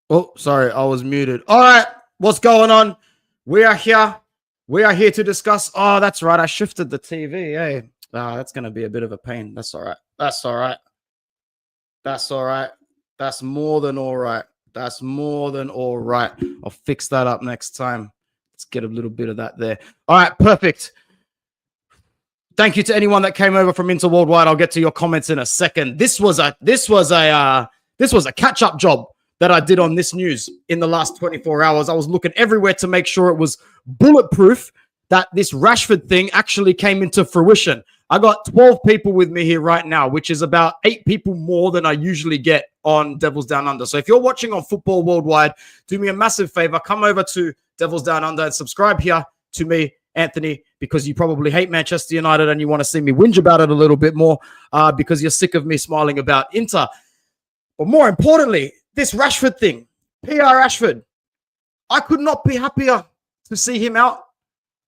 Oh, sorry, I was muted. All right, what's going on? We are here. We are here to discuss. Oh, that's right. I shifted the TV. Hey, that's going to be a bit of a pain. That's all right. That's all right. That's all right. That's more than all right. That's more than all right. I'll fix that up next time. Let's get a little bit of that there. All right, perfect. Thank you to anyone that came over from Inter Worldwide. I'll get to your comments in a second. This was a catch-up job that I did on this news in the last 24 hours. I was looking everywhere to make sure it was bulletproof that this Rashford thing actually came into fruition. I got 12 people with me here right now, which is about 8 people more than I usually get on Devils Down Under. So if you're watching on Football Worldwide, do me a massive favor. Come over to Devils Down Under and subscribe here to me, Anthony, because you probably hate Manchester United and you want to see me whinge about it a little bit more because you're sick of me smiling about Inter. But more importantly, this Rashford thing, P.Rashford, I could not be happier to see him out.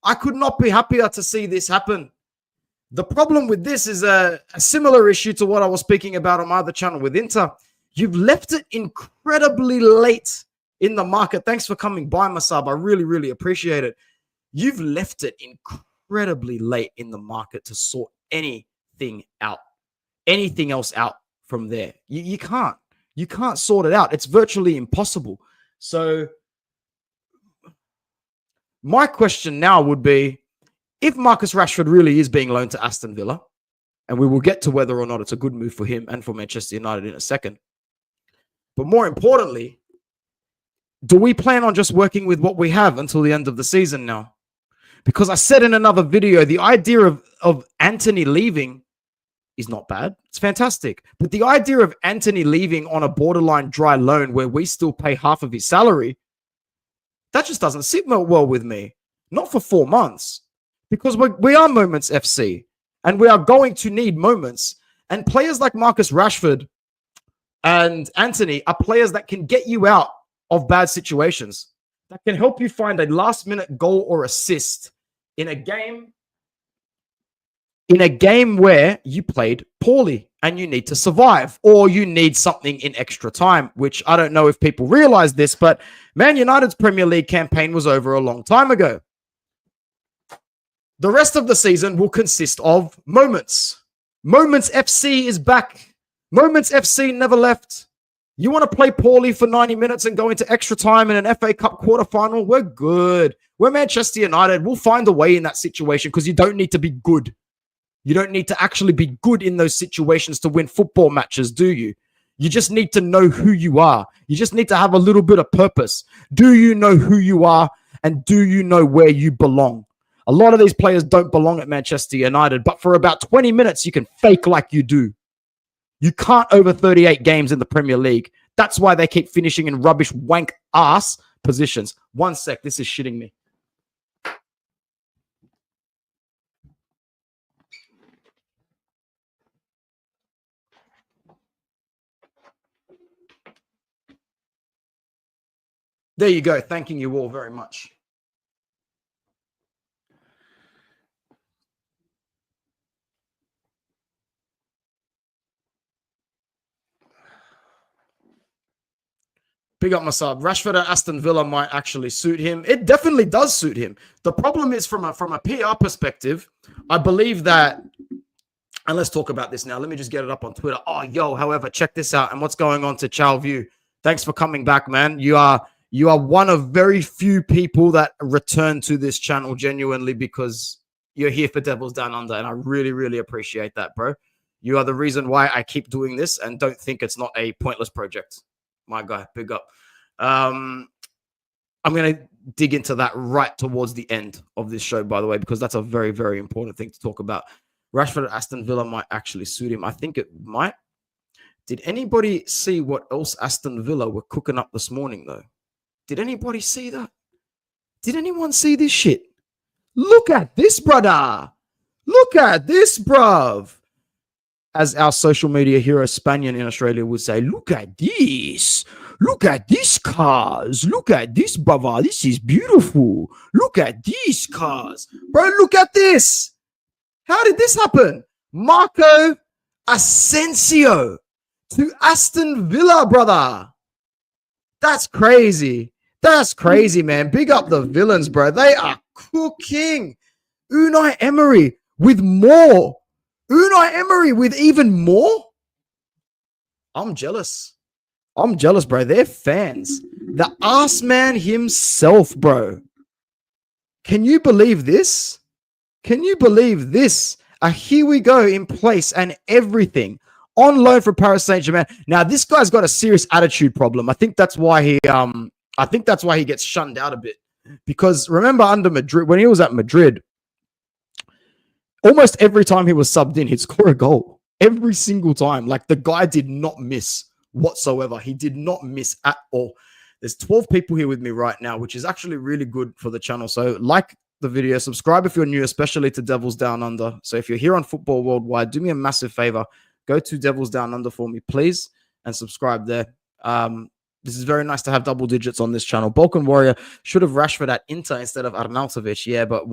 I could not be happier to see this happen. The problem with this is a similar issue to what I was speaking about on my other channel with Inter. You've left it incredibly late in the market. Thanks for coming by, Masab. I really, really appreciate it. You've left it incredibly late in the market to sort anything out, anything else out from there. You can't. You can't sort it out. It's virtually impossible. So my question now would be, if Marcus Rashford really is being loaned to Aston Villa, and we will get to whether or not it's a good move for him and for Manchester United in a second. But more importantly, do we plan on just working with what we have until the end of the season now? Because I said in another video, the idea of Anthony leaving is not bad. It's fantastic. But the idea of Anthony leaving on a borderline dry loan where we still pay half of his salary, that just doesn't sit well with me. Not for 4 months. Because we are Moments FC. And we are going to need moments. And players like Marcus Rashford and Anthony are players that can get you out of bad situations. That can help you find a last-minute goal or assist in a game where you played poorly and you need to survive, or you need something in extra time, which I don't know if people realize this, but Man United's Premier League campaign was over a long time ago. The rest of the season will consist of moments. Moments FC is back. Moments FC never left. You want to play poorly for 90 minutes and go into extra time in an FA Cup quarterfinal? We're good. We're Manchester United. We'll find a way in that situation because you don't need to be good. You don't need to actually be good in those situations to win football matches, do you? You just need to know who you are. You just need to have a little bit of purpose. Do you know who you are and do you know where you belong? A lot of these players don't belong at Manchester United, but for about 20 minutes, you can fake like you do. You can't over 38 games in the Premier League. That's why they keep finishing in rubbish wank ass positions. One sec, this is shitting me. There you go. Thanking you all very much. Big up my sub. Rashford at Aston Villa might actually suit him. It definitely does suit him. The problem is from a PR perspective, I believe that, and let's talk about this now. Let me just get it up on Twitter. Oh, yo, however, check this out. And what's going on to Chow View? Thanks for coming back, man. You are one of very few people that return to this channel genuinely because you're here for Devils Down Under. And I really, really appreciate that, bro. You are the reason why I keep doing this and don't think it's not a pointless project. My guy, big up. I'm going to dig into that right towards the end of this show, by the way, because that's a very, very important thing to talk about. Rashford at Aston Villa might actually suit him. I think it might. Did anybody see what else Aston Villa were cooking up this morning, though? Did anybody see that? Did anyone see this shit? Look at this, brother. Look at this, bruv. As our social media hero Spanian in Australia would say, look at this. Look at these cars. Look at this, brother. This is beautiful. Look at these cars. Bro, look at this. How did this happen? Marco Asensio to Aston Villa, brother. That's crazy. That's crazy, man. Big up the villains, bro. They are cooking. Unai Emery with more. Unai Emery with even more? I'm jealous. I'm jealous, bro. They're fans. The ass man himself, bro. Can you believe this? Can you believe this? Here we go in place and everything. On loan for Paris Saint-Germain. Now, this guy's got a serious attitude problem. I think that's why he gets shunned out a bit. Because remember under Madrid, when he was at Madrid, almost every time he was subbed in, he'd score a goal. Every single time. Like, the guy did not miss whatsoever. He did not miss at all. There's 12 people here with me right now, which is actually really good for the channel. So like the video, subscribe if you're new, especially to Devils Down Under. So if you're here on Football Worldwide, do me a massive favor. Go to Devils Down Under for me, please, and subscribe there. This is very nice to have double digits on this channel. Balkan Warrior should have Rashford at Inter instead of Arnautovic. Yeah, but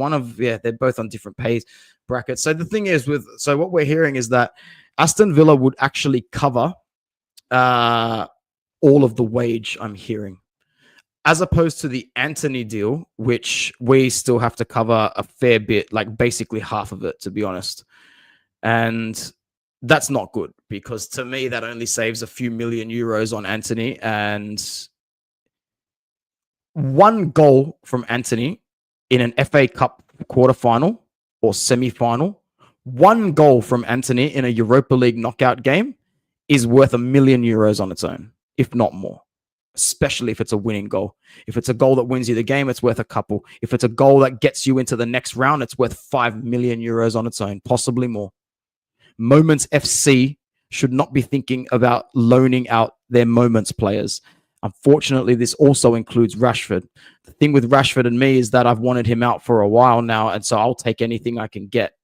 they're both on different pay brackets. So the thing is what we're hearing is that Aston Villa would actually cover all of the wage, I'm hearing, as opposed to the Antony deal, which we still have to cover a fair bit, like basically half of it, to be honest. And that's not good, because to me, that only saves a few million euros on Antony. And one goal from Antony in an FA Cup quarterfinal or semi-final, one goal from Antony in a Europa League knockout game is worth €1 million on its own, if not more, especially if it's a winning goal. If it's a goal that wins you the game, it's worth a couple. If it's a goal that gets you into the next round, it's worth €5 million on its own, possibly more. Moments FC should not be thinking about loaning out their Moments players. Unfortunately, this also includes Rashford. The thing with Rashford and me is that I've wanted him out for a while now, and so I'll take anything I can get.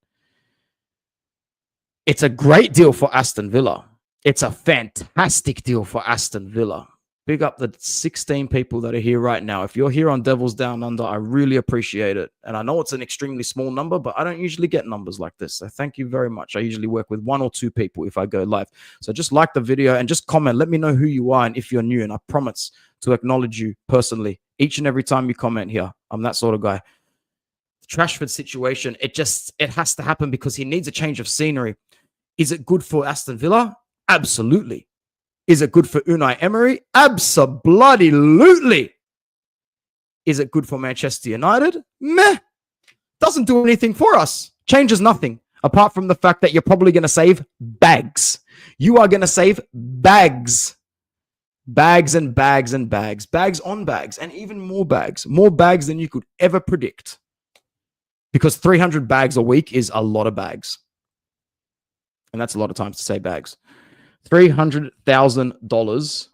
It's a great deal for Aston Villa. It's a fantastic deal for Aston Villa. Big up the 16 people that are here right now. If you're here on Devils Down Under, I really appreciate it. And I know it's an extremely small number, but I don't usually get numbers like this. So thank you very much. I usually work with 1 or 2 people if I go live. So just like the video and just comment. Let me know who you are and if you're new. And I promise to acknowledge you personally each and every time you comment here. I'm that sort of guy. The Rashford situation, it has to happen because he needs a change of scenery. Is it good for Aston Villa? Absolutely. Is it good for Unai Emery? Abso-bloody-lutely. Is it good for Manchester United? Meh. Doesn't do anything for us. Changes nothing, apart from the fact that you're probably going to save bags. You are going to save bags. Bags and bags and bags. Bags on bags, and even more bags. More bags than you could ever predict. Because 300 bags a week is a lot of bags. And that's a lot of times to say bags. $300,000,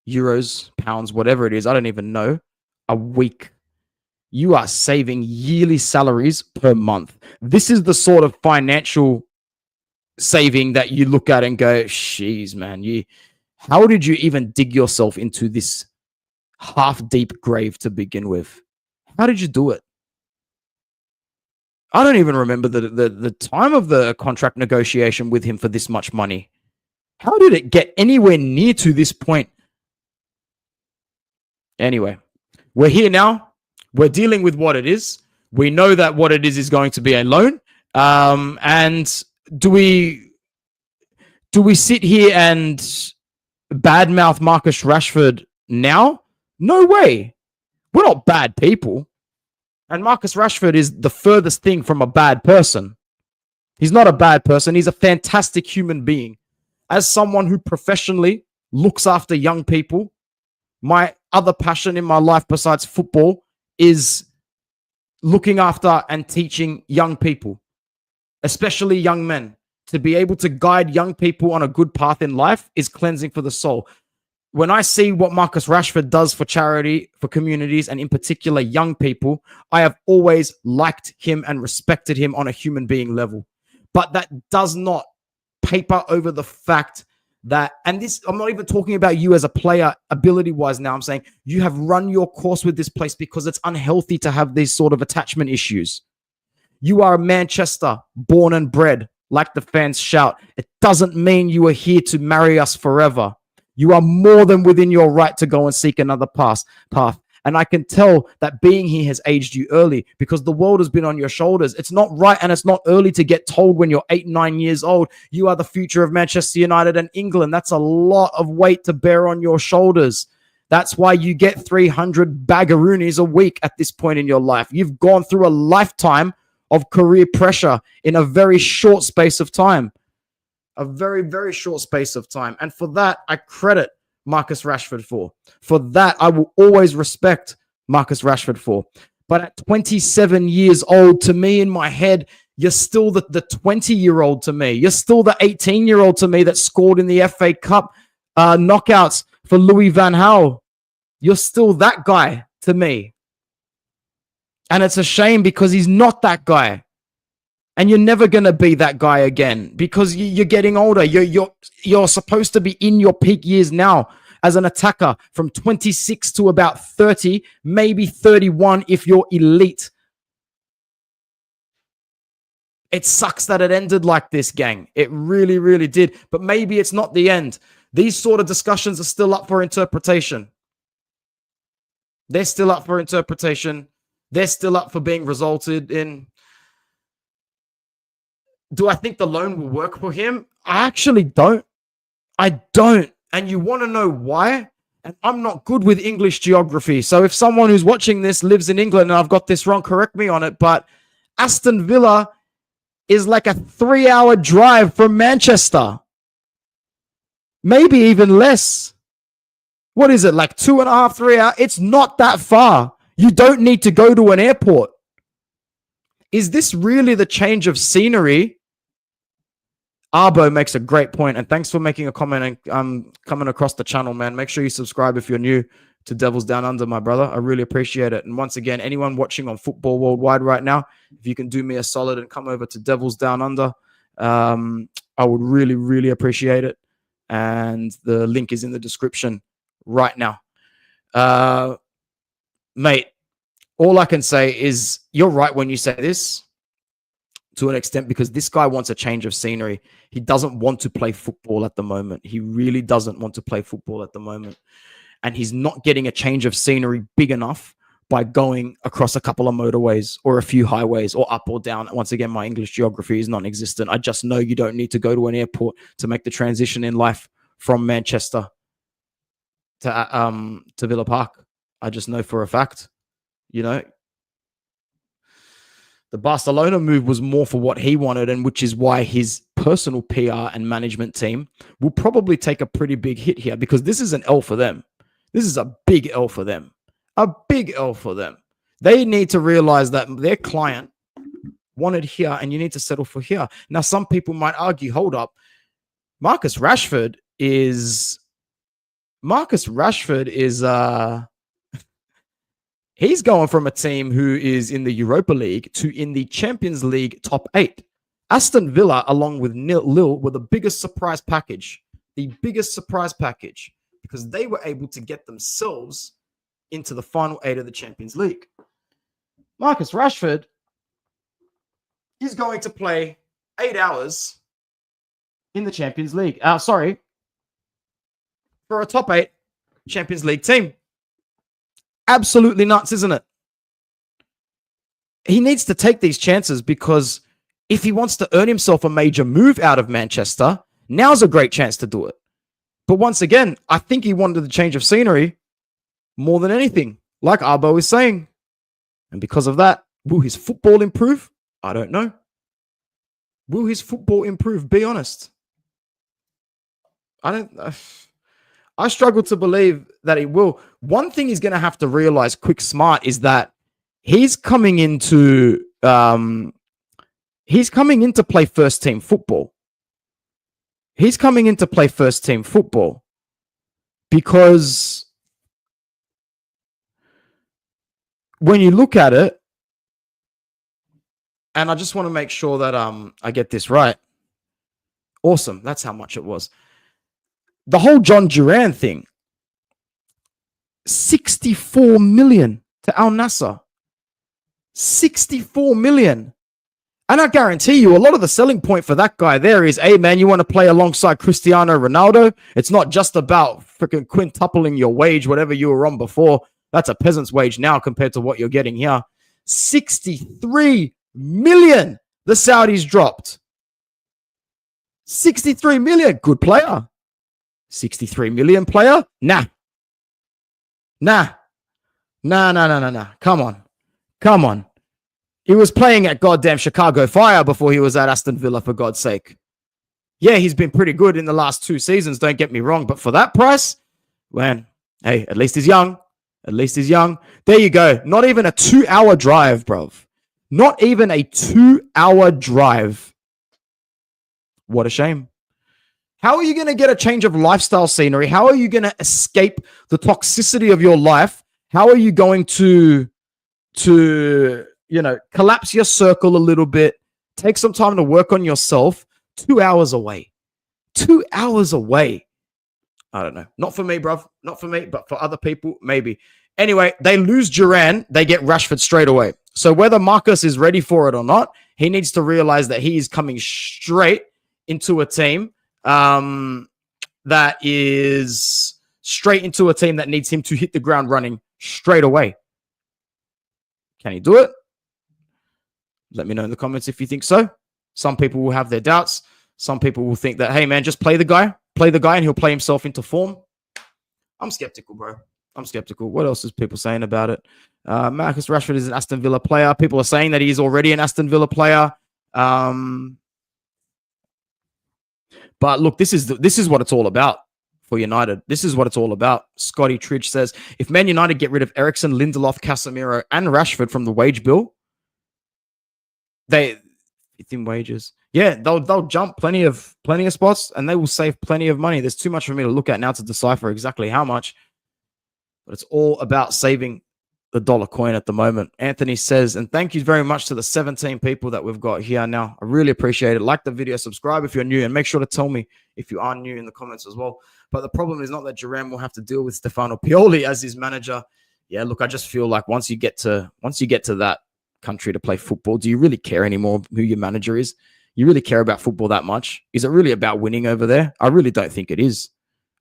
euros, pounds, whatever it is, I don't even know, a week. You are saving yearly salaries per month. This is the sort of financial saving that you look at and go, "Jeez, man, how did you even dig yourself into this half-deep grave to begin with? How did you do it?" I don't even remember the time of the contract negotiation with him for this much money. How did it get anywhere near to this point? Anyway, we're here now. We're dealing with what it is. We know that what it is going to be a loan. And do we sit here and badmouth Marcus Rashford now? No way. We're not bad people. And Marcus Rashford is the furthest thing from a bad person. He's not a bad person. He's a fantastic human being. As someone who professionally looks after young people, my other passion in my life besides football is looking after and teaching young people, especially young men. To be able to guide young people on a good path in life is cleansing for the soul. When I see what Marcus Rashford does for charity, for communities, and in particular young people, I have always liked him and respected him on a human being level. But that does not paper over the fact that, and this, I'm not even talking about you as a player ability-wise now. I'm saying you have run your course with this place because it's unhealthy to have these sort of attachment issues. You are Manchester, born and bred, like the fans shout. It doesn't mean you are here to marry us forever. You are more than within your right to go and seek another path. And I can tell that being here has aged you early because the world has been on your shoulders. It's not right and it's not early to get told when you're 8, 9 years old, you are the future of Manchester United and England. That's a lot of weight to bear on your shoulders. That's why you get 300 bagaroonies a week at this point in your life. You've gone through a lifetime of career pressure in a very short space of time. A very, very short space of time. And for that, I credit Marcus Rashford for. For that, I will always respect Marcus Rashford for. But at 27 years old, to me, in my head, you're still the 20-year-old to me. You're still the 18-year-old to me that scored in the FA Cup knockouts for Louis van Gaal. You're still that guy to me. And it's a shame because he's not that guy. And you're never going to be that guy again because you're getting older. You're supposed to be in your peak years now as an attacker from 26 to about 30, maybe 31 if you're elite. It sucks that it ended like this, gang. It really, really did. But maybe it's not the end. These sort of discussions are still up for interpretation. They're still up for interpretation. They're still up for being resulted in. Do I think the loan will work for him? I actually don't. I don't. And you want to know why? And I'm not good with English geography. So if someone who's watching this lives in England and I've got this wrong, correct me on it. But Aston Villa is like a 3-hour drive from Manchester. Maybe even less. What is it? Like 2.5, 3 hours? It's not that far. You don't need to go to an airport. Is this really the change of scenery? Arbo makes a great point, and thanks for making a comment and coming across the channel, man. Make sure you subscribe if you're new to Devils Down Under, my brother. I really appreciate it. And once again, anyone watching on Football Worldwide right now, if you can do me a solid and come over to Devils Down Under, I would really, really appreciate it. And the link is in the description right now. Mate, all I can say is you're right when you say this to an extent because this guy wants a change of scenery. He doesn't want to play football at the moment. He really doesn't want to play football at the moment. And he's not getting a change of scenery big enough by going across a couple of motorways or a few highways or up or down. Once again, my English geography is non-existent. I just know you don't need to go to an airport to make the transition in life from Manchester to Villa Park. I just know for a fact, you know, the Barcelona move was more for what he wanted, and which is why his personal PR and management team will probably take a pretty big hit here because this is an L for them. This is a big L for them. A big L for them. They need to realize that their client wanted here and you need to settle for here. Now, some people might argue, hold up, Marcus Rashford is he's going from a team who is in the Europa League to in the Champions League top 8. Aston Villa, along with Lille, were the biggest surprise package. The biggest surprise package because they were able to get themselves into the final 8 of the Champions League. Marcus Rashford is going to play 8 hours in the Champions League. For a top 8 Champions League team. Absolutely nuts, isn't it? He needs to take these chances because if he wants to earn himself a major move out of Manchester, now's a great chance to do it. But once again, I think he wanted the change of scenery more than anything, like Arbo is saying. And because of that, will his football improve? I don't know. Will his football improve? Be honest. I struggle to believe that it will. One thing he's going to have to realize quick smart is that he's coming into play first team football. He's coming in to play first team football because when you look at it, and I just want to make sure that I get this right. Awesome. That's how much it was. The whole John Duran thing, 64 million to Al Nassr. 64 million. And I guarantee you, a lot of the selling point for that guy there is, hey, man, you want to play alongside Cristiano Ronaldo? It's not just about freaking quintupling your wage, whatever you were on before. That's a peasant's wage now compared to what you're getting here. 63 million the Saudis dropped. 63 million. Good player. 63 million player? Nah. Come on. He was playing at goddamn Chicago Fire before he was at Aston Villa, for God's sake. Yeah, he's been pretty good in the last 2 seasons, don't get me wrong. But for that price, man, hey, at least he's young. There you go. Not even a 2-hour drive, bro. Not even a 2-hour drive. What a shame. How are you going to get a change of lifestyle scenery? How are you going to escape the toxicity of your life? How are you going to collapse your circle a little bit, take some time to work on yourself? 2 hours away. 2 hours away. I don't know. Not for me, bruv. Not for me, but for other people, maybe. Anyway, they lose Duran. They get Rashford straight away. So whether Marcus is ready for it or not, he needs to realize that he is coming straight into a team that is straight into a team that needs him to hit the ground running straight away. Can he do it? Let me know in the comments if you think so. Some people will have their doubts. Some people will think that, hey, man, just play the guy, and he'll play himself into form. I'm skeptical, bro. I'm skeptical. What else is people saying about it? Marcus Rashford is an Aston Villa player. People are saying that he is already an Aston Villa player. But look, this is what it's all about for United. This is what it's all about. Scotty Tridge says, if Man United get rid of Eriksen, Lindelof, Casemiro, and Rashford from the wage bill, in wages. Yeah, they'll jump plenty of spots and they will save plenty of money. There's too much for me to look at now to decipher exactly how much. But it's all about saving the dollar coin at the moment. Anthony says, and thank you very much to the 17 people that we've got here now. I really appreciate it. Like the video, subscribe if you're new, and make sure to tell me if you are new in the comments as well. But the problem is not that Duran will have to deal with Stefano Pioli as his manager. Yeah, look, I just feel like once you get to that country to play football, do you really care anymore who your manager is? You really care about football that much? Is it really about winning over there? I really don't think it is.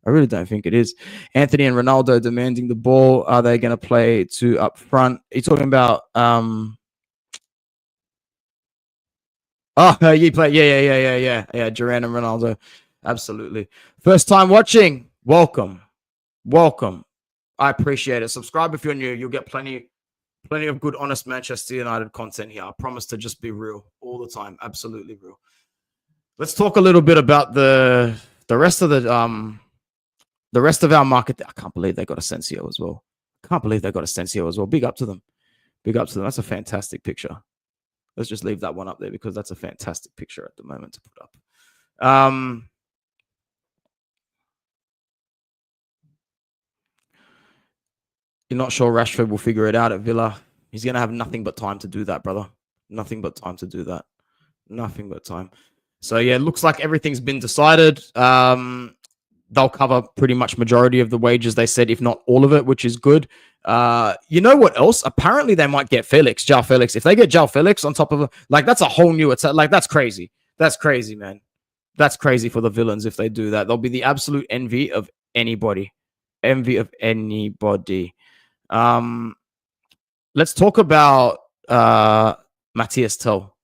Anthony and Ronaldo demanding the ball. Are they going to play two up front? Are you talking about you play? Yeah. Duran and Ronaldo. Absolutely. First time watching. Welcome. I appreciate it. Subscribe if you're new. You'll get plenty of good, honest Manchester United content here. I promise to just be real all the time. Absolutely real. Let's talk a little bit about the rest of the rest of our market. I can't believe they got Asensio as well. Big up to them. That's a fantastic picture. Let's just leave that one up there because that's a fantastic picture at the moment to put up. You're not sure Rashford will figure it out at Villa. He's going to have nothing but time to do that, brother. Nothing but time. So, yeah, looks like everything's been decided. They'll cover pretty much majority of the wages, they said, if not all of it, which is good. You know what else? Apparently, they might get João Felix. If they get João Felix on top of that's a whole new attack. That's crazy. That's crazy, man. That's crazy for the villains if they do that. They'll be the absolute envy of anybody. Let's talk about Matthias Tell.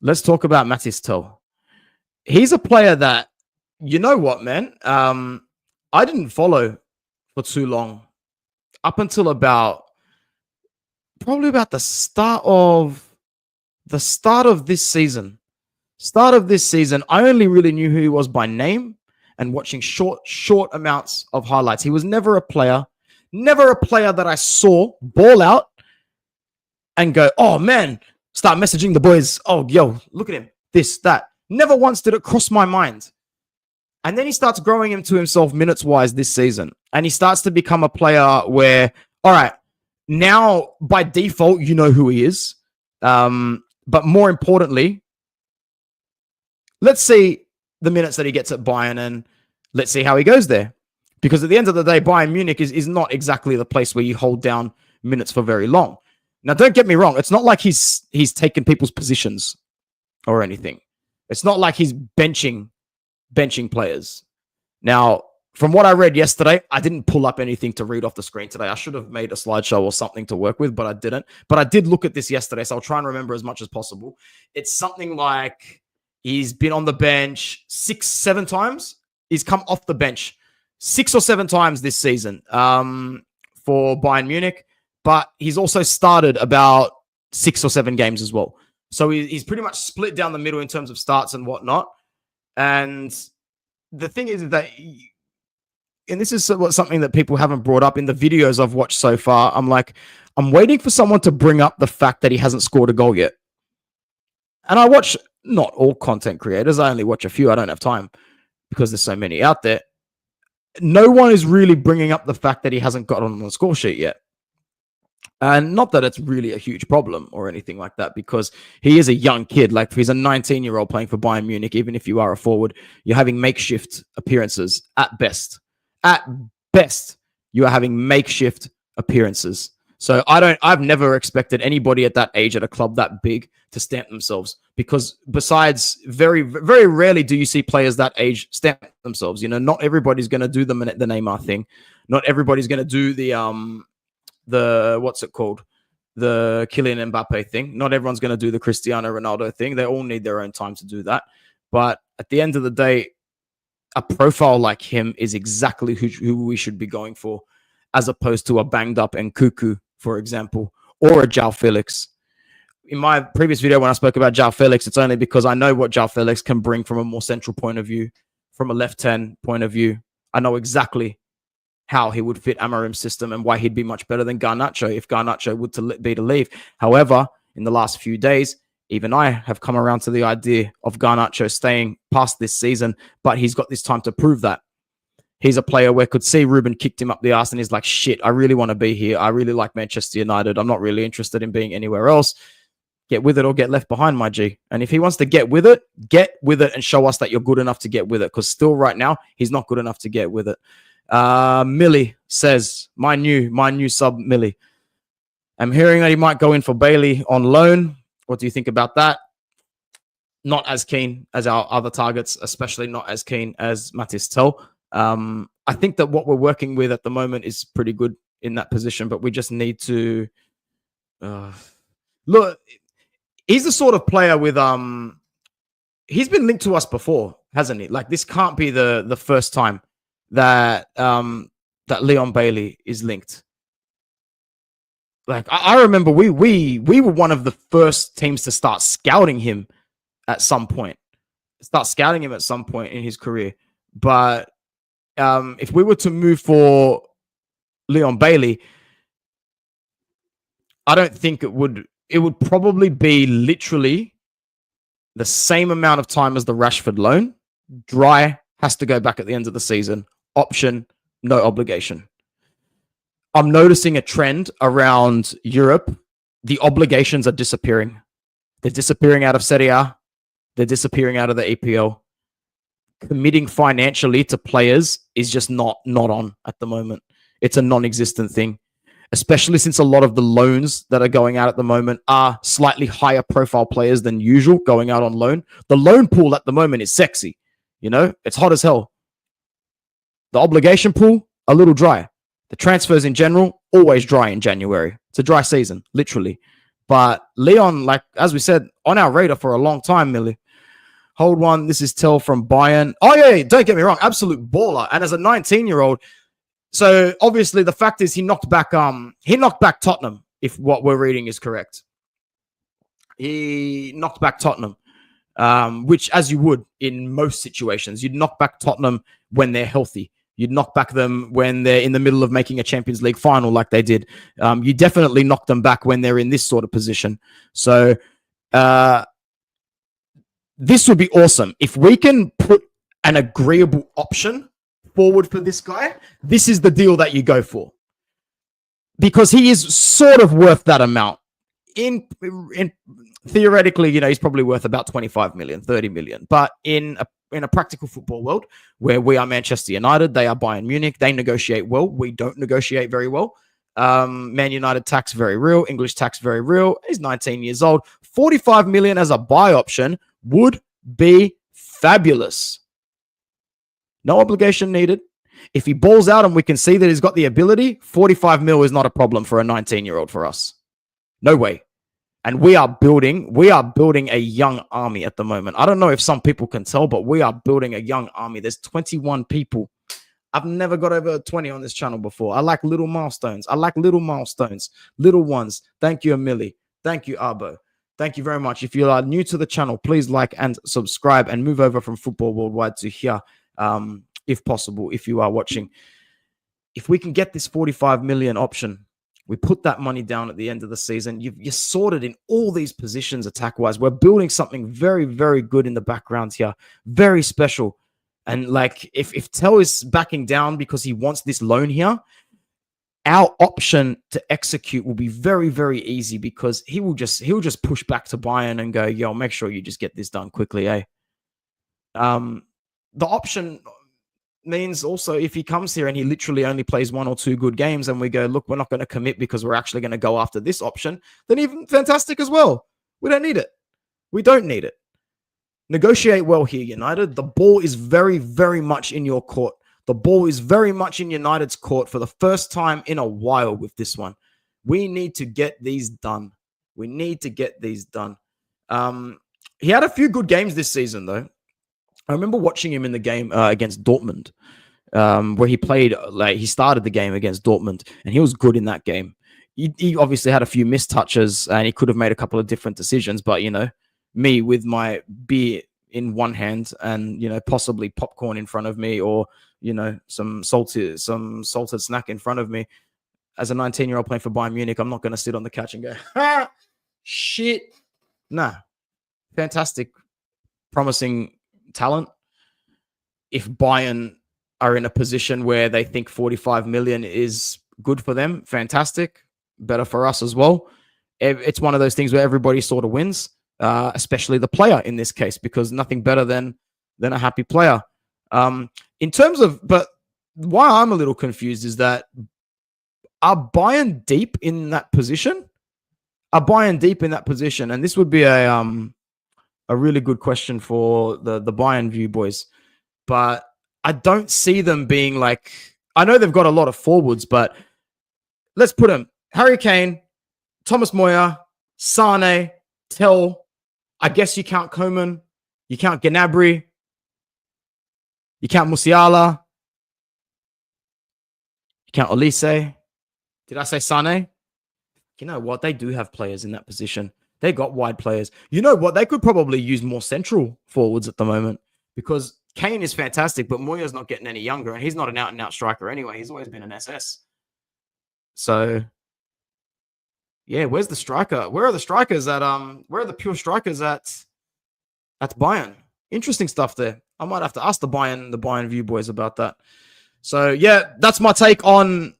Let's talk about Matthias Tell. He's a player that, you know what, man? I didn't follow for too long, up until probably about the start of this season. I only really knew who he was by name and watching short amounts of highlights. He was never a player that I saw ball out and go, oh man, start messaging the boys. Oh, yo, look at him. This, that. Never once did it cross my mind. And then he starts growing into himself minutes-wise this season. And he starts to become a player where, all right, now by default, you know who he is. But more importantly, let's see the minutes that he gets at Bayern and let's see how he goes there. Because at the end of the day, Bayern Munich is not exactly the place where you hold down minutes for very long. Now, don't get me wrong. It's not like he's taken people's positions or anything. It's not like he's benching players. Now, from what I read yesterday, I didn't pull up anything to read off the screen today. I should have made a slideshow or something to work with, but I didn't. But I did look at this yesterday, so I'll try and remember as much as possible. It's something like he's been on the bench 6-7 times. He's come off the bench 6 or 7 times this season for Bayern Munich, but he's also started about 6 or 7 games as well. So he's pretty much split down the middle in terms of starts and whatnot. And the thing is that, and this is something that people haven't brought up in the videos I've watched so far, I'm waiting for someone to bring up the fact that he hasn't scored a goal yet. And I watch not all content creators. I only watch a few. I don't have time because there's so many out there. No one is really bringing up the fact that he hasn't got on the score sheet yet. And not that it's really a huge problem or anything like that, because he is a young kid. Like, he's a 19-year-old playing for Bayern Munich. Even if you are a forward, you're having makeshift appearances at best. At best, you are having makeshift appearances. So I've never expected anybody at that age at a club that big to stamp themselves, because besides very, very rarely do you see players that age stamp themselves. You know, not everybody's going to do the Neymar thing. Not everybody's going to do the what's it called? The Kylian Mbappe thing. Not everyone's going to do the Cristiano Ronaldo thing. They all need their own time to do that. But at the end of the day, a profile like him is exactly who we should be going for, as opposed to a banged up Nkunku, for example, or a João Felix. In my previous video, when I spoke about João Felix, it's only because I know what João Felix can bring from a more central point of view, from a left-hand point of view. I know exactly how he would fit Amarim's system and why he'd be much better than Garnacho if Garnacho would be to leave. However, in the last few days, even I have come around to the idea of Garnacho staying past this season, but he's got this time to prove that. He's a player where could see Ruben kicked him up the arse and he's like, shit, I really want to be here. I really like Manchester United. I'm not really interested in being anywhere else. Get with it or get left behind, my G. And if he wants to get with it and show us that you're good enough to get with it. Because still right now, he's not good enough to get with it. Millie says, my new sub Millie. I'm hearing that he might go in for Bailey on loan. What do you think about that? Not as keen as our other targets, especially not as keen as Mathis Tell. I think that what we're working with at the moment is pretty good in that position, but we just need to look. He's the sort of player with he's been linked to us before, hasn't he? Like, this can't be the first time that that Leon Bailey is linked. Like, I remember we were one of the first teams to start scouting him at some point. In his career. But if we were to move for Leon Bailey, I don't think it would probably be literally the same amount of time as the Rashford loan. Dry has to go back at the end of the season. Option, no obligation. I'm noticing a trend around Europe. The obligations are disappearing. They're disappearing out of Serie A. They're disappearing out of the EPL. Committing financially to players is just not on at the moment. It's a non-existent thing, especially since a lot of the loans that are going out at the moment are slightly higher profile players than usual going out on loan. The loan pool at the moment is sexy. You know, it's hot as hell. The obligation pool, a little dry. The transfers in general, always dry in January. It's a dry season, literally. But Leon, like, as we said, on our radar for a long time, Millie. Hold one. This is Tell from Bayern. Oh, yeah, don't get me wrong. Absolute baller. And as a 19-year-old, so obviously the fact is he knocked back Tottenham, if what we're reading is correct. He knocked back Tottenham, which, as you would in most situations, you'd knock back Tottenham when they're healthy. You'd knock back them when they're in the middle of making a Champions League final like they did. You definitely knock them back when they're in this sort of position. So this would be awesome. If we can put an agreeable option forward for this guy, this is the deal that you go for. Because he is sort of worth that amount. In theoretically, you know, he's probably worth about 25 million, 30 million. But in a practical football world where we are Manchester United, they are Bayern Munich, they negotiate well. We don't negotiate very well. Man United tax very real, English tax very real. He's 19 years old. 45 million as a buy option would be fabulous. No obligation needed. If he balls out and we can see that he's got the ability, 45 mil is not a problem for a 19-year-old for us. No way. And we are building a young army at the moment. I don't know if some people can tell, but we are building a young army. There's 21 people. I've never got over 20 on this channel before. I like little milestones. Little ones. Thank you, Emily. Thank you, Arbo. Thank you very much. If you are new to the channel, please like and subscribe and move over from Football Worldwide to here, if possible, if you are watching. If we can get this 45 million option, we put that money down at the end of the season. You're sorted in all these positions attack-wise. We're building something very, very good in the background here. Very special. And like, if Tell is backing down because he wants this loan here, our option to execute will be very, very easy because he'll just push back to Bayern and go, yo, make sure you just get this done quickly, eh? The option means also if he comes here and he literally only plays 1 or 2 good games and we go, look, we're not going to commit because we're actually going to go after this option, then even fantastic as well. We don't need it. We don't need it. Negotiate well here, United. The ball is very, very much in your court. The ball is very much in United's court for the first time in a while with this one. We need to get these done. We need to get these done. He had a few good games this season, though. I remember watching him in the game against Dortmund, where he played, like he started the game against Dortmund, and he was good in that game. He obviously had a few missed touches, and he could have made a couple of different decisions. But, you know, me with my beer in one hand and, you know, possibly popcorn in front of me or, you know, some salted snack in front of me. As a 19-year-old playing for Bayern Munich, I'm not going to sit on the couch and go, ha, shit. Nah, fantastic, promising talent. If Bayern are in a position where they think 45 million is good for them, fantastic. Better for us as well. It's one of those things where everybody sort of wins, especially the player in this case, because nothing better than a happy player. In terms of, but why I'm a little confused is that are Bayern deep in that position? Are Bayern deep in that position? And this would be a really good question for the Bayern view boys. But I don't see them being like, I know they've got a lot of forwards, but let's put them Harry Kane, Thomas Moyer, Sane, Tell. I guess you count Koeman, you count Gnabry, you count Musiala, you count Olise. Did I say Sane? You know what? They do have players in that position. They got wide players. You know what? They could probably use more central forwards at the moment because Kane is fantastic, but Moyer's not getting any younger, and he's not an out-and-out striker anyway. He's always been an SS. So, yeah, where's the striker? Where are the strikers at? Where are the pure strikers at Bayern? Interesting stuff there. I might have to ask the Bayern view boys about that. So, yeah, that's my take on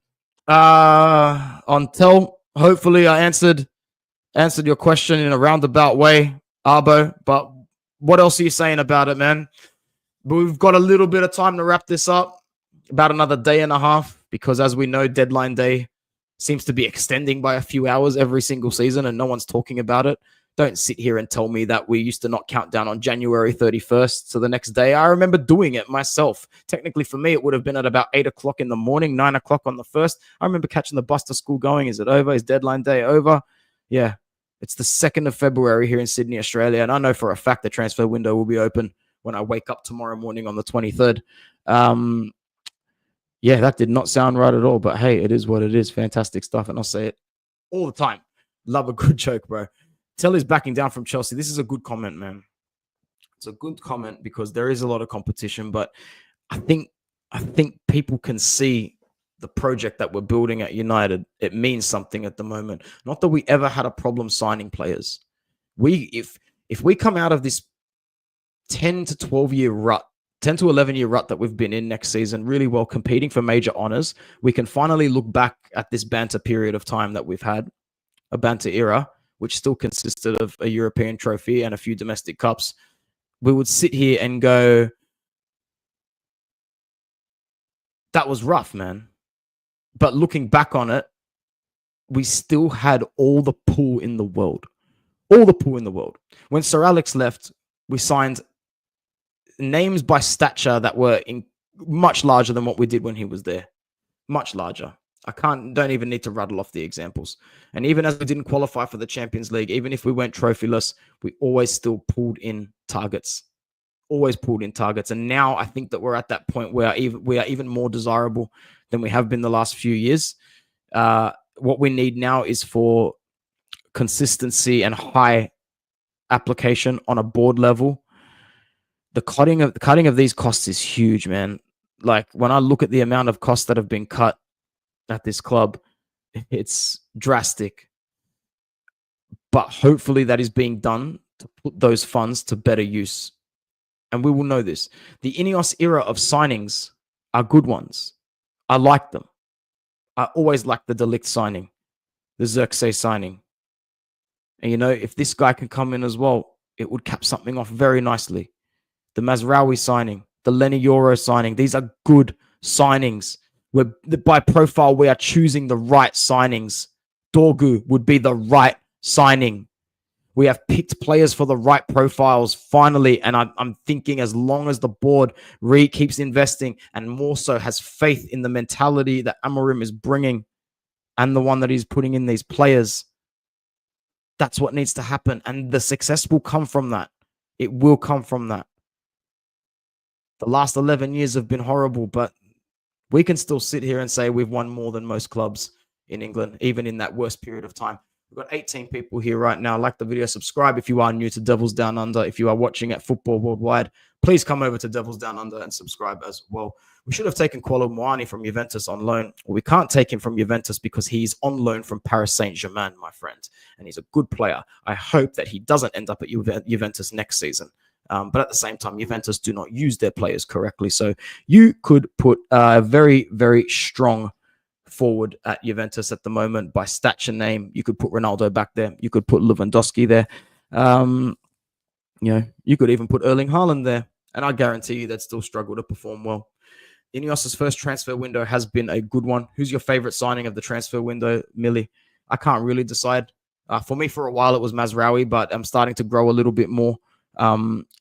Tell. Hopefully, I answered your question in a roundabout way, Arbo. But what else are you saying about it, man? We've got a little bit of time to wrap this up. About another day and a half, because as we know, deadline day seems to be extending by a few hours every single season, and no one's talking about it. Don't sit here and tell me that we used to not count down on January 31st to the next day. I remember doing it myself. Technically, for me, it would have been at about 8 o'clock in the morning, 9 o'clock on the 1st. I remember catching the bus to school going, is it over? Is deadline day over? Yeah, it's the 2nd of February here in Sydney, Australia. And I know for a fact the transfer window will be open when I wake up tomorrow morning on the 23rd. Yeah, that did not sound right at all. But hey, it is what it is. Fantastic stuff. And I'll say it all the time. Love a good joke, bro. Telly's backing down from Chelsea. This is a good comment, man. It's a good comment because there is a lot of competition, but I think people can see the project that we're building at United. It means something at the moment. Not that we ever had a problem signing players. If we come out of this 10 to 12 year rut, 10 to 11 year rut that we've been in next season, really well competing for major honors, we can finally look back at this banter period of time that we've had, a banter era, which still consisted of a European trophy and a few domestic cups. We would sit here and go, that was rough, man. But looking back on it, we still had all the pull in the world. All the pull in the world. When Sir Alex left, we signed names by stature that were much larger than what we did when he was there. Much larger. Don't even need to rattle off the examples. And even as we didn't qualify for the Champions League, even if we went trophyless, we always still pulled in targets. Always pulled in targets. And now I think that we're at that point where we are even more desirable than we have been the last few years. What we need now is for consistency and high application on a board level. The cutting of these costs is huge, man. Like when I look at the amount of costs that have been cut at this club, it's drastic. But hopefully that is being done to put those funds to better use. And we will know this. The Ineos era of signings are good ones. I like them. I always like the De Ligt signing, the Xerxes signing. And, if this guy can come in as well, it would cap something off very nicely. The Mazraoui signing, the Lenny Yoro signing, these are good signings. By profile, we are choosing the right signings. Dorgu would be the right signing. We have picked players for the right profiles, finally. And I'm thinking as long as the board keeps investing and more so has faith in the mentality that Amorim is bringing and the one that he's putting in these players, that's what needs to happen. And the success will come from that. It will come from that. The last 11 years have been horrible, but we can still sit here and say we've won more than most clubs in England, even in that worst period of time. We've got 18 people here right now. Like the video, subscribe if you are new to Devils Down Under. If you are watching at Football Worldwide, please come over to Devils Down Under and subscribe as well. We should have taken Kolo Muani from Juventus on loan. Well, we can't take him from Juventus because he's on loan from Paris Saint-Germain, my friend. And he's a good player. I hope that he doesn't end up at Juventus next season. But at the same time, Juventus do not use their players correctly. So you could put a very, very strong forward at Juventus at the moment by stature name. You could put Ronaldo back there. You could put Lewandowski there. You could even put Erling Haaland there. And I guarantee you they'd still struggle to perform well. Ineos' first transfer window has been a good one. Who's your favorite signing of the transfer window, Millie? I can't really decide. For me, for a while, it was Mazraoui, but I'm starting to grow a little bit more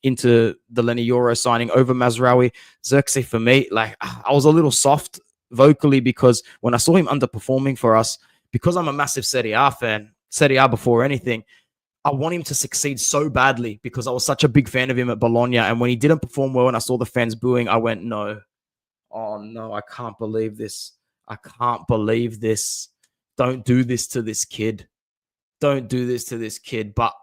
into the Lenny Yoro signing over Mazraoui. Xerxes, for me, I was a little soft vocally because when I saw him underperforming for us, because I'm a massive Serie A fan, Serie A before anything, I want him to succeed so badly because I was such a big fan of him at Bologna. And when he didn't perform well and I saw the fans booing, I went, no. Oh, no, I can't believe this. I can't believe this. Don't do this to this kid. Don't do this to this kid. But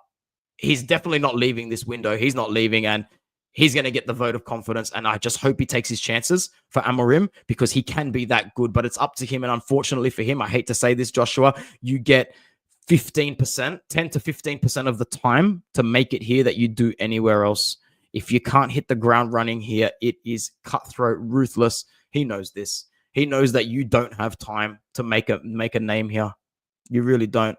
he's definitely not leaving this window. He's not leaving, and he's going to get the vote of confidence. And I just hope he takes his chances for Amorim because he can be that good. But it's up to him. And unfortunately for him, I hate to say this, Joshua, you get 15%, 10 to 15% of the time to make it here that you do anywhere else. If you can't hit the ground running here, it is cutthroat, ruthless. He knows this. He knows that you don't have time to make a name here. You really don't.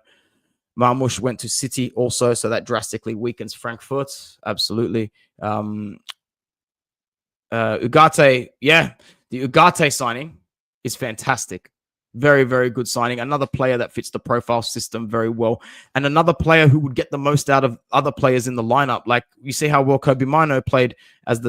Marmoush went to City also, so that drastically weakens Frankfurt. Absolutely. Ugarte, yeah, the Ugarte signing is fantastic. Very, very good signing. Another player that fits the profile system very well. And another player who would get the most out of other players in the lineup. Like, you see how well Kobe Mino played as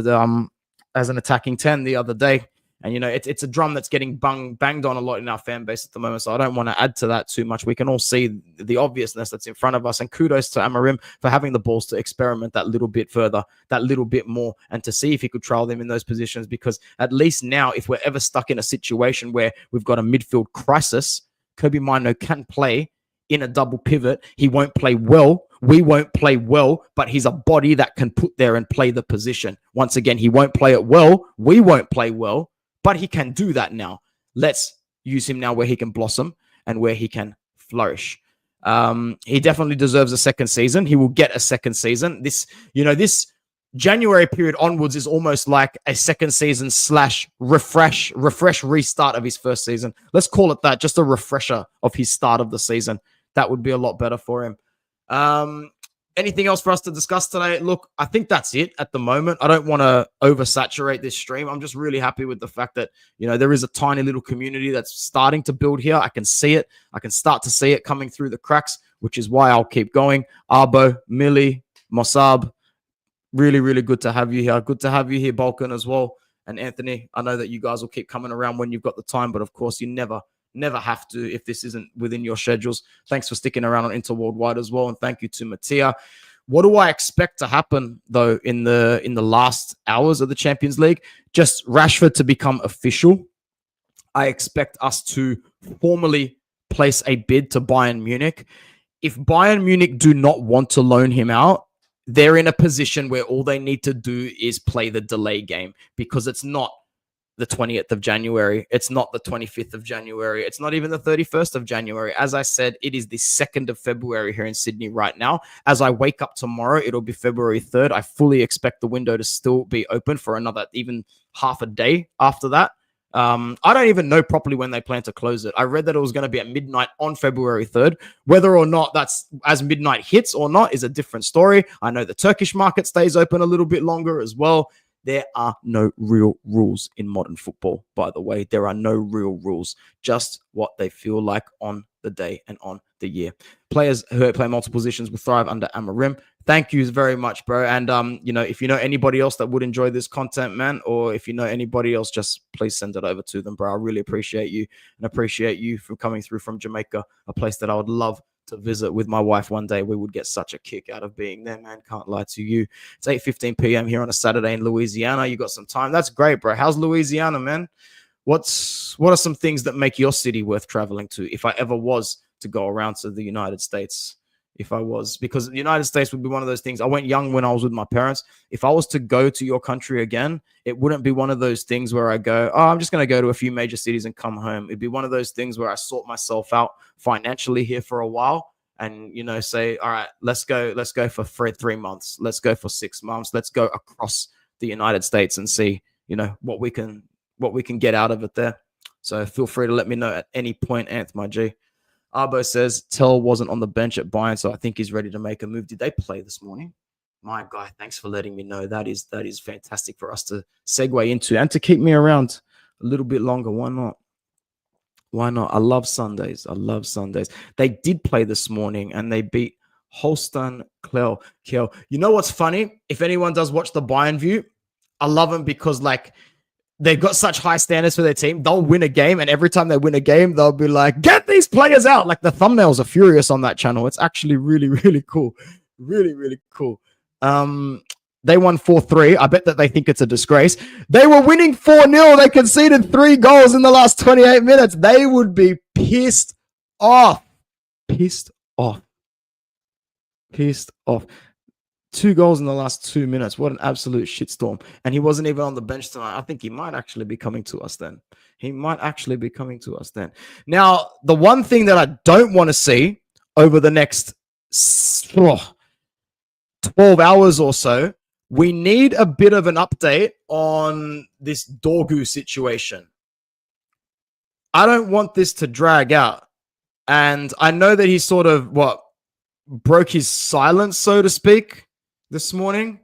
as an attacking 10 the other day. And, it's a drum that's getting banged on a lot in our fan base at the moment. So I don't want to add to that too much. We can all see the obviousness that's in front of us. And kudos to Amarim for having the balls to experiment that little bit further, that little bit more, and to see if he could trial them in those positions. Because at least now, if we're ever stuck in a situation where we've got a midfield crisis, Kobe Mino can play in a double pivot. He won't play well. We won't play well, but he's a body that can put there and play the position. Once again, he won't play it well. We won't play well. But he can do that now. Let's use him now where he can blossom and where he can flourish. He definitely deserves a second season. He will get a second season. This January period onwards is almost like a second season / refresh restart of his first season. Let's call it that. Just a refresher of his start of the season. That would be a lot better for him. Anything else for us to discuss today? Look, I think that's it at the moment. I don't want to oversaturate this stream. I'm just really happy with the fact that, there is a tiny little community that's starting to build here. I can see it. I can start to see it coming through the cracks, which is why I'll keep going. Arbo, Millie, Mossab, really, really good to have you here. Good to have you here, Balkan, as well. And Anthony, I know that you guys will keep coming around when you've got the time, but of course you never have to if this isn't within your schedules. Thanks for sticking around on Interworldwide as well, and thank you to Mattia. What do I expect to happen though in the last hours of the Champions League? Just Rashford to become official. I expect us to formally place a bid to Bayern Munich. If Bayern Munich do not want to loan him out, they're in a position where all they need to do is play the delay game, because it's not the 20th of January. It's not the 25th of January. It's not even the 31st of January. As I said, it is the 2nd of February here in Sydney right now. As I wake up tomorrow, it'll be February 3rd. I fully expect the window to still be open for another even half a day after that. I don't even know properly when they plan to close it. I read that it was going to be at midnight on February 3rd. Whether or not that's as midnight hits or not is a different story. I know the Turkish market stays open a little bit longer as well. There are no real rules in modern football, by the way. There are no real rules, just what they feel like on the day and on the year. Players who play multiple positions will thrive under Amarim. Thank you very much, bro. And, if you know anybody else that would enjoy this content, man, or if you know anybody else, just please send it over to them, bro. I really appreciate you and appreciate you for coming through from Jamaica, a place that I would love to visit with my wife one day. We would get such a kick out of being there, man. Can't lie to you. It's 8:15 p.m. here on a Saturday in Louisiana. You got some time. That's great, bro. How's Louisiana, man? What are some things that make your city worth traveling to if I ever was to go around to the United States? Because the United States would be one of those things. I went young when I was with my parents. If I was to go to your country again, it wouldn't be one of those things where I go, I'm just going to go to a few major cities and come home. It'd be one of those things where I sort myself out financially here for a while and, say, all right, let's go for 3 months. Let's go for 6 months. Let's go across the United States and see, what we can get out of it there. So feel free to let me know at any point, Anth, my G. Arbo says Tell wasn't on the bench at Bayern, so I think he's ready to make a move. Did they play this morning? My guy, thanks for letting me know. That is fantastic for us to segue into and to keep me around a little bit longer. Why not? Why not? I love Sundays. They did play this morning and they beat Holstein Kiel. You know what's funny? If anyone does watch the Bayern View, I love them because they've got such high standards for their team. They'll win a game, and every time they win a game, they'll be like, get these players out. Like, the thumbnails are furious on that channel. It's actually really, really cool. Really, really cool. They won 4-3. I bet that they think it's a disgrace. They were winning 4-0. They conceded 3 goals in the last 28 minutes. They would be pissed off. 2 goals in the last 2 minutes. What an absolute shitstorm. And he wasn't even on the bench tonight. I think he might actually be coming to us then. Now, the one thing that I don't want to see over the next 12 hours or so, we need a bit of an update on this Dorgu situation. I don't want this to drag out. And I know that he sort of, broke his silence, so to speak, this morning.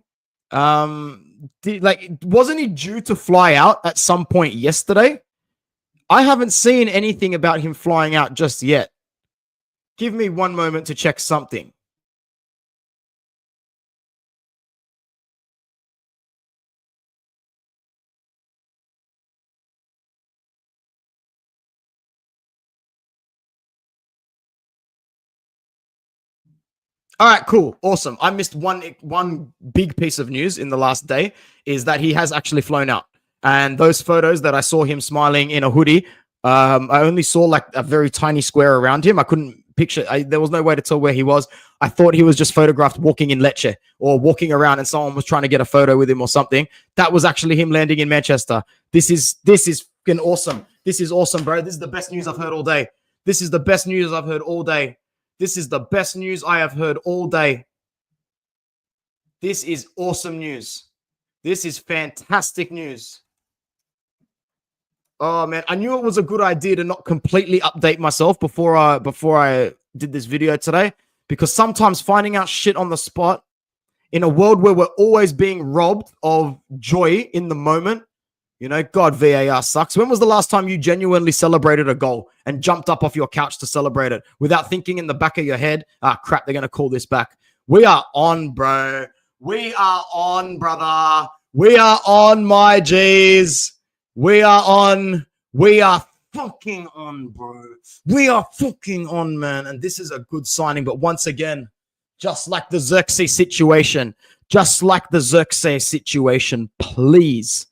Wasn't he due to fly out at some point yesterday? I haven't seen anything about him flying out just yet. Give me one moment to check something. All right, cool. Awesome. I missed one big piece of news in the last day is that he has actually flown out. And those photos that I saw him smiling in a hoodie, I only saw like a very tiny square around him. I couldn't picture, there was no way to tell where he was. I thought he was just photographed walking in Lecce or walking around and someone was trying to get a photo with him or something. That was actually him landing in Manchester. This is fucking awesome. This is awesome, bro. This is the best news I've heard all day. This is the best news I've heard all day. This is the best news I have heard all day. This is awesome news. This is fantastic news. Oh man, I knew it was a good idea to not completely update myself before I did this video today, because sometimes finding out shit on the spot in a world where we're always being robbed of joy in the moment, you know, God, VAR sucks. When was the last time you genuinely celebrated a goal and jumped up off your couch to celebrate it without thinking in the back of your head, crap, they're going to call this back. We are on, bro. We are on, brother. We are on, my G's. We are on. We are fucking on, bro. We are fucking on, man. And this is a good signing. But once again, just like the Xerxes situation, please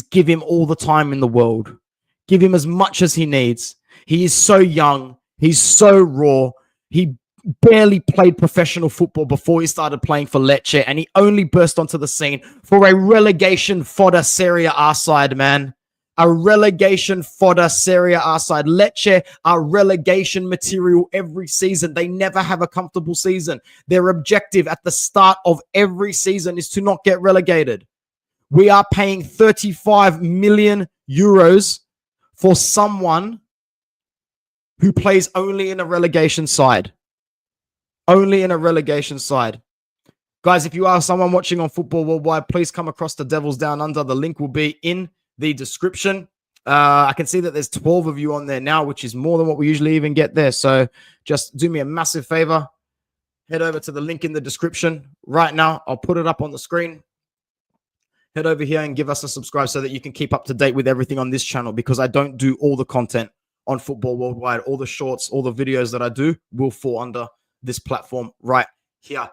give him all the time in the world. Give him as much as he needs. He is so young. He's so raw. He barely played professional football before he started playing for Lecce, and he only burst onto the scene for a relegation fodder Serie A side, man. A relegation fodder Serie A side. Lecce are relegation material every season. They never have a comfortable season. Their objective at the start of every season is to not get relegated. We are paying 35 million euros for someone who plays only in a relegation side. Only in a relegation side. Guys, if you are someone watching on Football Worldwide, please come across the Devils Down Under. The link will be in the description. I can see that there's 12 of you on there now, which is more than what we usually even get there. So just do me a massive favor. Head over to the link in the description right now. I'll put it up on the screen. Head over here and give us a subscribe so that you can keep up to date with everything on this channel, because I don't do all the content on Football Worldwide. All the shorts, all the videos that I do will fall under this platform right here.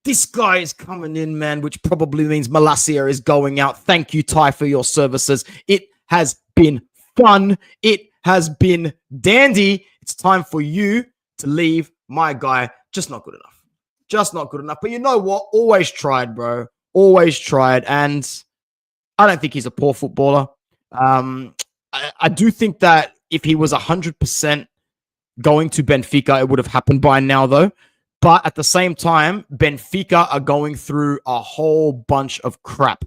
This guy is coming in, man, which probably means Malacia is going out. Thank you, Ty, for your services. It has been fun. It has been dandy. It's time for you to leave, my guy. Just not good enough. Just not good enough. But you know what? Always tried, bro. Always tried. And I don't think he's a poor footballer. I do think that if he was 100% going to Benfica, it would have happened by now, though. But at the same time, Benfica are going through a whole bunch of crap.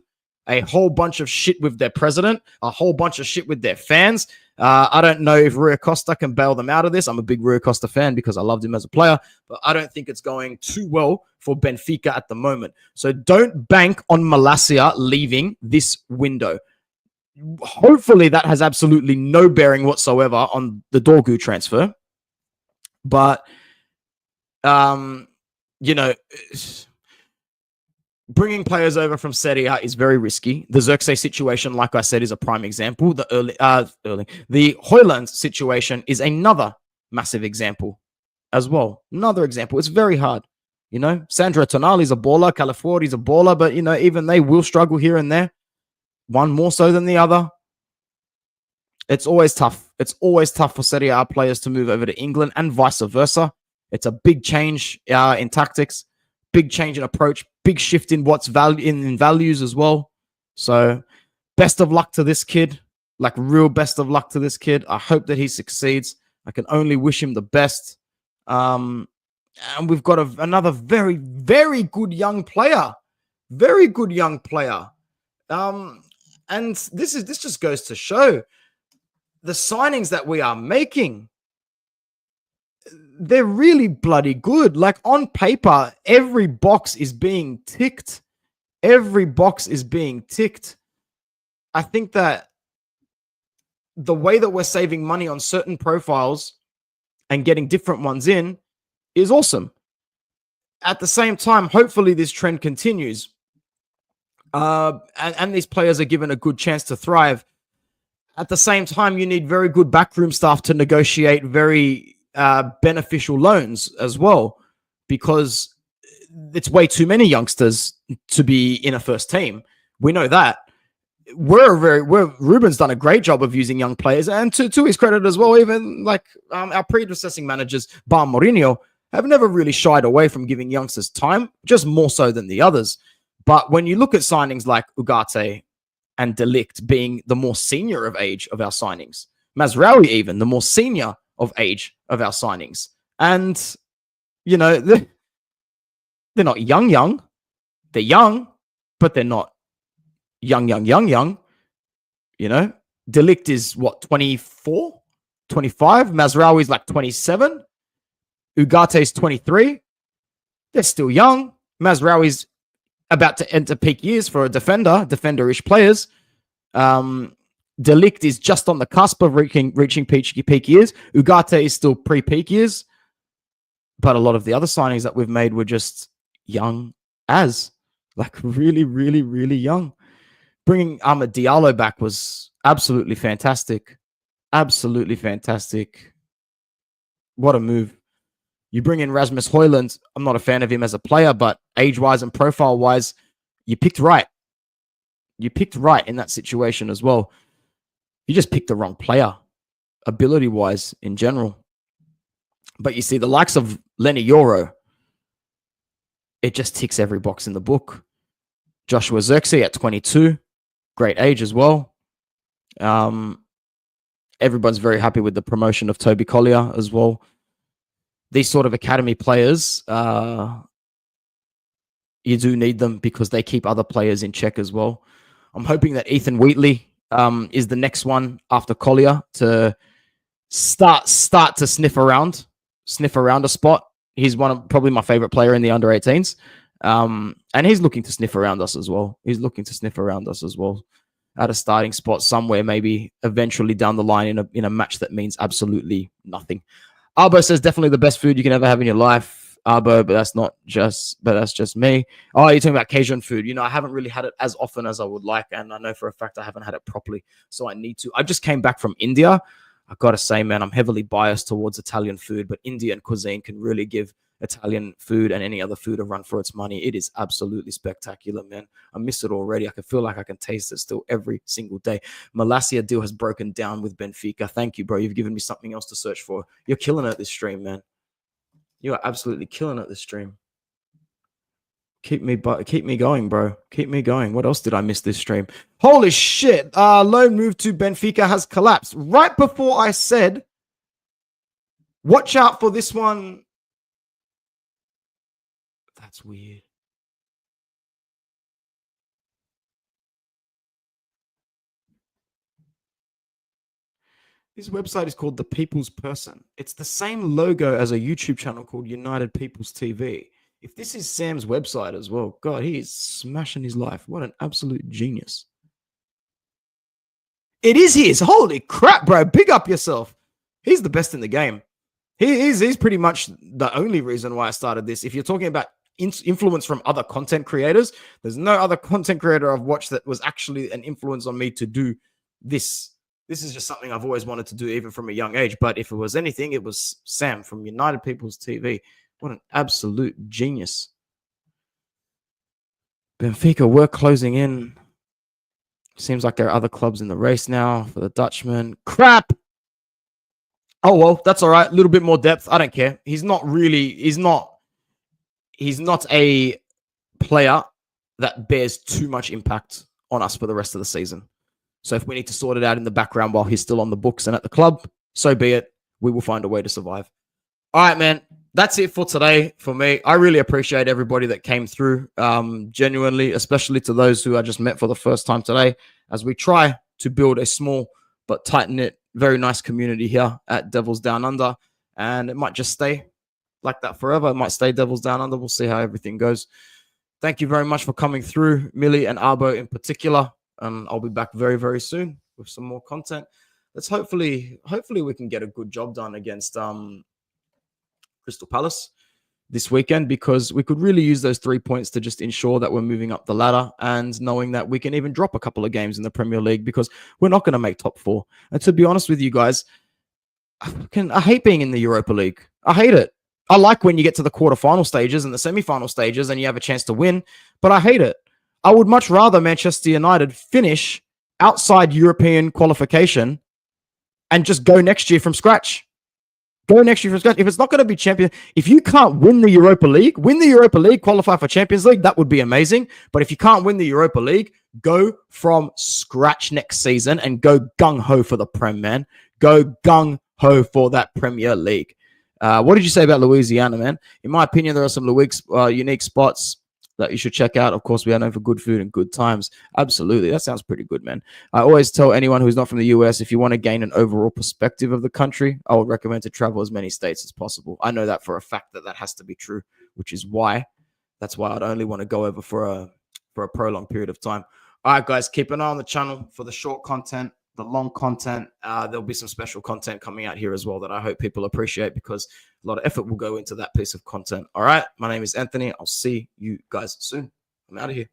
A whole bunch of shit with their president. A whole bunch of shit with their fans. I don't know if Rui Costa can bail them out of this. I'm a big Rui Costa fan because I loved him as a player. But I don't think it's going too well for Benfica at the moment. So don't bank on Malacia leaving this window. Hopefully that has absolutely no bearing whatsoever on the Dorgu transfer. But, you know, bringing players over from Serie A is very risky. The Xerxes situation, like I said, is a prime example. The Højlund situation is another massive example as well. Another example. It's very hard. You know, Sandro Tonali's a baller. Calafiori's a baller. But, you know, even they will struggle here and there. One more so than the other. It's always tough. It's always tough for Serie A players to move over to England and vice versa. It's a big change in tactics, big change in approach, big shift in what's in values as well. So best of luck to this kid, like real best of luck to this kid. I hope that he succeeds. I can only wish him the best. And we've got another very, very good young player. Very good young player. And this just goes to show the signings that we are making. They're really bloody good. Like on paper, every box is being ticked. Every box is being ticked. I think that the way that we're saving money on certain profiles and getting different ones in is awesome. At the same time, hopefully this trend continues. And these players are given a good chance to thrive. At the same time, you need very good backroom staff to negotiate very beneficial loans as well, because it's way too many youngsters to be in a first team. We know that. Ruben's done a great job of using young players, and to his credit as well, even like our predecessing managers, bar Mourinho, have never really shied away from giving youngsters time, just more so than the others. But when you look at signings like Ugarte and De Ligt being the more senior of age of our signings, Mazraoui even the more senior of age of our signings, and you know they're not young. They're young, but they're not young. You know, De Ligt is what, 24, 25. Mazraoui is like 27. Ugarte is 23. They're still young. Mazraoui's about to enter peak years for a defender-ish players. De Ligt is just on the cusp of reaching peak years. Ugarte is still pre-peak years. But a lot of the other signings that we've made were just young like really, really, really young. Bringing Amad Diallo back was absolutely fantastic. Absolutely fantastic. What a move. You bring in Rasmus Højlund. I'm not a fan of him as a player, but age-wise and profile-wise, you picked right. You picked right in that situation as well. You just picked the wrong player, ability-wise in general. But you see, the likes of Lenny Yoro, it just ticks every box in the book. Joshua Zirkzee at 22, great age as well. Everyone's very happy with the promotion of Toby Collier as well. These sort of academy players, you do need them because they keep other players in check as well. I'm hoping that Ethan Wheatley is the next one after Collier to start to sniff around a spot. He's probably my favorite player in the under 18s. And he's looking to sniff around us as well. At a starting spot somewhere, maybe eventually down the line in a match that means absolutely nothing. Arbo says definitely the best food you can ever have in your life, Arbo, but that's just me. Oh, you're talking about Cajun food. You know, I haven't really had it as often as I would like, and I know for a fact I haven't had it properly, so I need to. I just came back from India. I gotta say, man, I'm heavily biased towards Italian food, but Indian cuisine can really give Italian food and any other food a run for its money. It is absolutely spectacular, man. I miss it already. I can feel like I can taste it still every single day. Malasia deal has broken down with Benfica. Thank you, bro. You've given me something else to search for. You're killing it at this stream, man. You are absolutely killing it at this stream. Keep me going, bro. Keep me going. What else did I miss this stream? Holy shit. Loan move to Benfica has collapsed. Right before I said, watch out for this one. That's weird. This website is called The People's Person. It's the same logo as a YouTube channel called United People's TV. If this is Sam's website as well, God, he is smashing his life. What an absolute genius. It is his. Holy crap, bro. Big up yourself. He's the best in the game. He's pretty much the only reason why I started this. If you're talking about influence from other content creators, there's no other content creator I've watched that was actually an influence on me to do this. This is just something I've always wanted to do, even from a young age. But if it was anything, it was Sam from United People's TV. What an absolute genius. Benfica were closing in. Seems like there are other clubs in the race now for the Dutchman. Crap. Oh, well, that's all right. A little bit more depth. I don't care. He's not a player that bears too much impact on us for the rest of the season. So if we need to sort it out in the background while he's still on the books and at the club, so be it. We will find a way to survive. All right, man. That's it for today for me. I really appreciate everybody that came through, genuinely, especially to those who I just met for the first time today, as we try to build a small but tight-knit, very nice community here at Devils Down Under. And it might just stay like that forever. It might stay Devils Down Under. We'll see how everything goes. Thank you very much for coming through, Millie and Arbo in particular. I'll be back very, very soon with some more content. let's hopefully we can get a good job done against Crystal Palace this weekend, because we could really use those 3 points to just ensure that we're moving up the ladder, and knowing that we can even drop a couple of games in the Premier League, because we're not going to make top 4. And to be honest with you guys, I hate being in the Europa League. I hate it. I like when you get to the quarterfinal stages and the semi-final stages and you have a chance to win, but I hate it. I would much rather Manchester United finish outside European qualification and just go next year from scratch. Go next year from scratch. If it's not going to be champion, if you can't win the Europa League, qualify for Champions League, that would be amazing. But if you can't win the Europa League, go from scratch next season and go gung-ho for the Prem, man. Go gung-ho for that Premier League. What did you say about Louisiana, man? In my opinion, there are some unique spots that you should check out. Of course, we are known for good food and good times. Absolutely. That sounds pretty good, man. I always tell anyone who's not from the US, if you want to gain an overall perspective of the country, I would recommend to travel as many states as possible. I know that for a fact that has to be true, which is why I'd only want to go over for a prolonged period of time. All right, guys, keep an eye on the channel for the short content, the long content. There'll be some special content coming out here as well that I hope people appreciate, because a lot of effort will go into that piece of content. All right. My name is Anthony. I'll see you guys soon. I'm out of here.